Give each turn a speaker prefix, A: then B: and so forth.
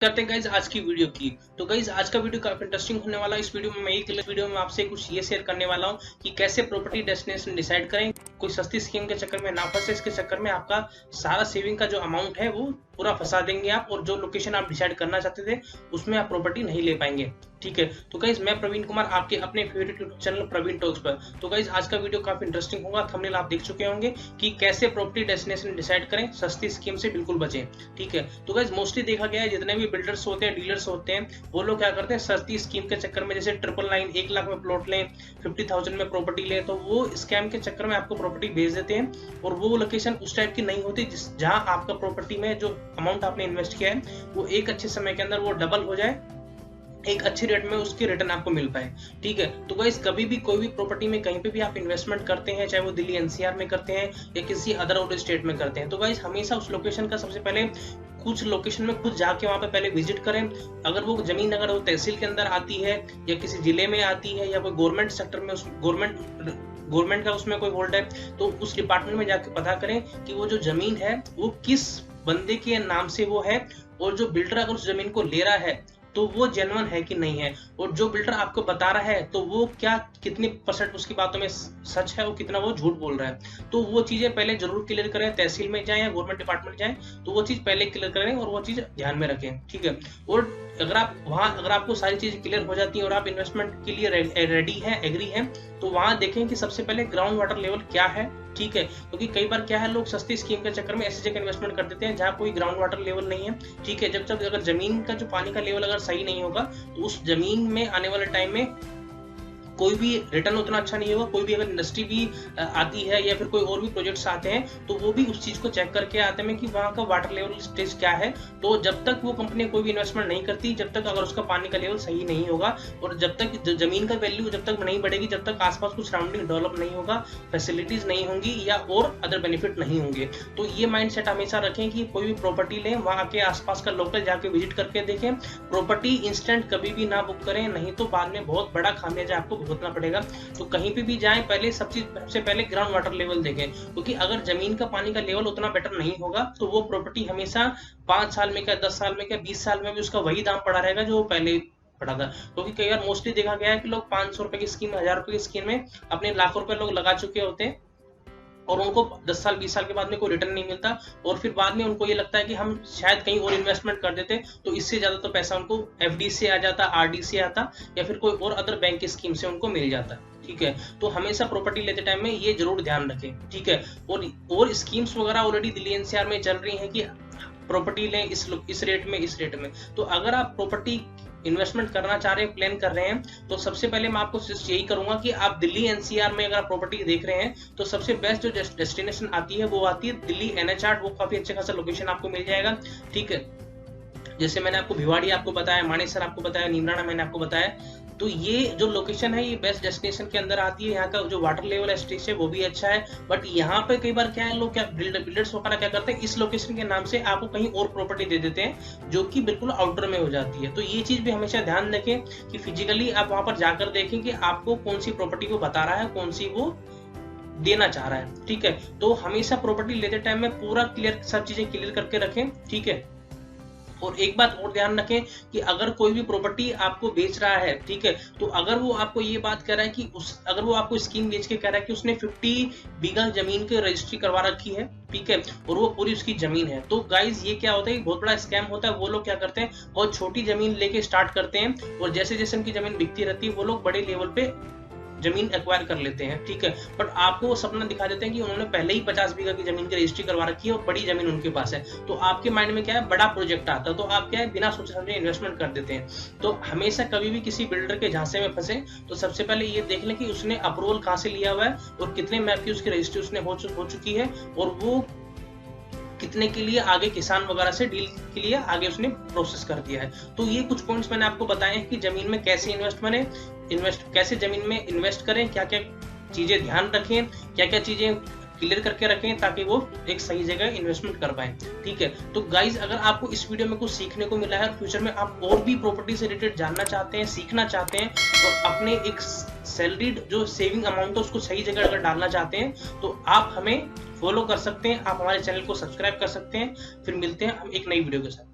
A: करते हैं गाइज आज की वीडियो की। तो गाइज आज का वीडियो काफी इंटरेस्टिंग होने वाला है। इस वीडियो में आपसे कुछ ये शेयर करने वाला हूँ कि कैसे प्रॉपर्टी डेस्टिनेशन डिसाइड करें, कोई सस्ती स्कीम के चक्कर में ना फंसे। इसके चक्कर में आपका सारा सेविंग का जो अमाउंट है वो पूरा फंसा देंगे आप, और जो लोकेशन आप डिसाइड करना चाहते थे उसमें आप प्रॉपर्टी नहीं ले पाएंगे। ठीक है, तो गाइज मैं प्रवीण कुमार, आपके अपने favourite YouTube channel Praveen talks पर। तो गाइज आज का वीडियो काफी इंटरेस्टिंग होगा। थंबनेल आप देख चुके होंगे कि कैसे प्रॉपर्टी डेस्टिनेशन डिसाइड करें, सस्ती स्कीम से बिल्कुल बचें। ठीक है, तो गाइज मोस्टली देखा गया है जितने भी बिल्डर्स होते हैं, डीलर्स होते हैं, वो लोग क्या करते हैं सस्ती स्कीम के चक्कर में, जैसे 999 1 लाख में प्लॉट लें, 50,000 में प्रॉपर्टी लें, तो वो स्कैम के चक्कर में आपको प्रॉपर्टी भेज देते हैं। और वो लोकेशन उस टाइप की नहीं होती जहां आपका प्रॉपर्टी में जो अमाउंट आपने इन्वेस्ट किया है वो एक अच्छे समय के अंदर वो डबल हो जाए, एक अच्छी रेट में उसकी रिटर्न आपको मिल पाए। ठीक है, तो गाइस कभी भी कोई भी प्रॉपर्टी में कहीं पे भी आप इन्वेस्टमेंट करते हैं, चाहे वो दिल्ली एनसीआर में करते हैं या किसी अदर आउट स्टेट में करते हैं, तो गाइस हमेशा उस लोकेशन का सबसे पहले कुछ लोकेशन में खुद जाके वहां पे पहले विजिट करें। अगर वो जमीन अगर वो तहसील के अंदर आती है या किसी जिले में आती है या कोई गवर्नमेंट सेक्टर में, उस गवर्नमेंट का उसमें कोई होल्ड है, तो उस डिपार्टमेंट में जाके पता करें कि वो जो जमीन है वो किस बंदे के नाम से वो है, और जो बिल्डर अगर उस जमीन को ले रहा है तो वो जेन्युइन है कि नहीं है, और जो बिल्डर आपको बता रहा है तो वो क्या कितनी परसेंट उसकी बातों में सच है और कितना वो झूठ बोल रहा है। तो वो चीजें पहले जरूर क्लियर करें, तहसील में जाएं या गवर्नमेंट डिपार्टमेंट जाएं तो वो चीज पहले क्लियर करें और वो चीज ध्यान में रखें। ठीक है, और अगर आपको सारी चीज क्लियर हो जाती है और आप इन्वेस्टमेंट के लिए रेडी है, एग्री है, तो वहां देखें कि सबसे पहले ग्राउंड वाटर लेवल क्या है। ठीक है, क्योंकि कई बार क्या है, लोग सस्ती स्कीम के चक्कर में ऐसी जगह इन्वेस्टमेंट कर देते हैं जहां कोई ग्राउंड वाटर लेवल नहीं है। ठीक है, जब तक अगर जमीन का जो पानी का लेवल अगर सही नहीं होगा तो उस जमीन में आने वाले टाइम में कोई भी रिटर्न उतना अच्छा नहीं होगा। कोई भी अगर इंडस्ट्री भी आती है या फिर कोई और भी प्रोजेक्ट्स आते हैं तो वो भी उस चीज को चेक करके आते हैं कि वहाँ का वाटर लेवल स्टेज क्या है। तो जब तक वो कंपनी कोई भी इन्वेस्टमेंट नहीं करती, जब तक अगर उसका पानी का लेवल सही नहीं होगा और जब तक जमीन का वैल्यू जब तक नहीं बढ़ेगी, जब तक आसपास कुछ सराउंडिंग डेवलप नहीं होगा, फैसिलिटीज नहीं होंगी या और अदर बेनिफिट नहीं होंगे। तो ये माइंडसेट हमेशा रखें कि कोई भी प्रॉपर्टी लें, वहाँ के आसपास का लोकल जाके विजिट करके देखें। प्रॉपर्टी इंस्टेंट कभी भी ना बुक करें, नहीं तो बाद में बहुत बड़ा खामियाजा आपको भुगतना पड़ेगा। तो कहीं पे भी जाएं पहले सबसे पहले ग्राउंड वाटर लेवल देखें, क्योंकि अगर जमीन का पानी का लेवल उतना बेटर नहीं होगा तो वो प्रॉपर्टी हमेशा 5 साल में क्या, 10 साल में क्या, 20 साल में भी उसका वही दाम पड़ा रहेगा जो पहले पड़ा था। क्योंकि कई बार मोस्टली देखा गया है कि लोग 500 रुपए की स्कीम, 1000 रुपए की स्कीम में अपने लाखों रुपए लोग लगा चुके होते हैं और उनको 10 साल 20 साल के बाद में कोई रिटर्न नहीं मिलता, और फिर बाद में उनको ये लगता है कि हम शायद कहीं और इन्वेस्टमेंट कर देते तो इससे ज्यादा तो पैसा उनको एफडी से आ जाता, आरडी से आता, या फिर कोई और अदर बैंक की स्कीम से उनको मिल जाता। ठीक है, तो हमेशा प्रॉपर्टी लेते टाइम में ये जरूर ध्यान रखें। ठीक है, और स्कीम्स वगैरह ऑलरेडी दिल्ली एनसीआर में चल रही है कि प्रॉपर्टी लें इस रेट में। तो अगर आप प्रॉपर्टी इन्वेस्टमेंट करना चाह रहे हैं, प्लान कर रहे हैं, तो सबसे पहले मैं आपको यही करूंगा कि आप दिल्ली एनसीआर में अगर आप प्रॉपर्टी देख रहे हैं तो सबसे बेस्ट जो डेस्टिनेशन आती है वो आती है दिल्ली एनएच8। वो काफी अच्छे खासा लोकेशन आपको मिल जाएगा। ठीक है, जैसे मैंने आपको भिवाड़ी आपको बताया, मानेसर आपको बताया, नीमराना मैंने आपको बताया, तो ये जो लोकेशन है ये बेस्ट डेस्टिनेशन के अंदर आती है। यहाँ का जो वाटर लेवल स्टेज है वो भी अच्छा है, बट यहाँ पे कई बार क्या है, लोग क्या बिल्डर्स वगैरह क्या करते हैं, इस लोकेशन के नाम से आपको कहीं और प्रॉपर्टी दे देते हैं जो कि बिल्कुल आउटर में हो जाती है। तो ये चीज भी हमेशा ध्यान रखें कि फिजिकली आप वहां पर जाकर देखें कि आपको कौन सी प्रॉपर्टी को बता रहा है, कौन सी वो देना चाह रहा है। ठीक है, तो हमेशा प्रॉपर्टी लेते टाइम में पूरा क्लियर, सब चीजें क्लियर करके रखें। ठीक है, और एक बात और ध्यान रखें कि अगर कोई भी प्रॉपर्टी आपको बेच रहा है, ठीक है, तो अगर वो आपको ये बात कह रहा है कि अगर वो आपको स्कीम बेच के कह रहा है कि उसने 50 बीघा जमीन की रजिस्ट्री करवा रखी है, ठीक है, और वो पूरी उसकी जमीन है, तो गाइज ये क्या होता है, बहुत बड़ा स्कैम होता है। वो लोग क्या करते हैं, बहुत छोटी जमीन लेके स्टार्ट करते हैं और जैसे जैसे उनकी जमीन बिकती रहती है वो लोग बड़े लेवल पे जमीन एक्वायर कर लेते हैं। ठीक है, बट आपको वो सपना दिखा देते हैं कि उन्होंने पहले ही 50 बीघा की जमीन की रजिस्ट्री करवा रखी है और बड़ी जमीन उनके पास है, तो आपके माइंड में क्या है, बड़ा प्रोजेक्ट आता है, तो आप क्या है, बिना सोचे समझे इन्वेस्टमेंट कर देते हैं। तो हमेशा कभी भी किसी बिल्डर के झांसे में फंसे तो सबसे पहले ये देख लें कि उसने अप्रूवल कहाँ से लिया हुआ है और कितने मैप की उसकी रजिस्ट्री उसने हो चुकी है, और वो कितने के लिए आगे किसान वगैरह से डील के लिए आगे उसने प्रोसेस कर दिया है। तो ये कुछ पॉइंट्स मैंने आपको बताए हैं कि जमीन में कैसे कैसे जमीन में इन्वेस्ट करें, क्या क्या चीजें ध्यान रखें, क्या क्या चीजें क्लियर करके रखें ताकि वो एक सही जगह इन्वेस्टमेंट कर पाए। ठीक है, तो गाइज अगर आपको इस वीडियो में कुछ सीखने को मिला है और फ्यूचर में आप और भी प्रॉपर्टी से रिलेटेड जानना चाहते हैं, सीखना चाहते हैं, और अपने एक सैलरीड जो सेविंग अमाउंट है उसको सही जगह अगर डालना चाहते हैं तो आप हमें फॉलो कर सकते हैं, आप हमारे चैनल को सब्सक्राइब कर सकते हैं। फिर मिलते हैं हम एक नई वीडियो के साथ।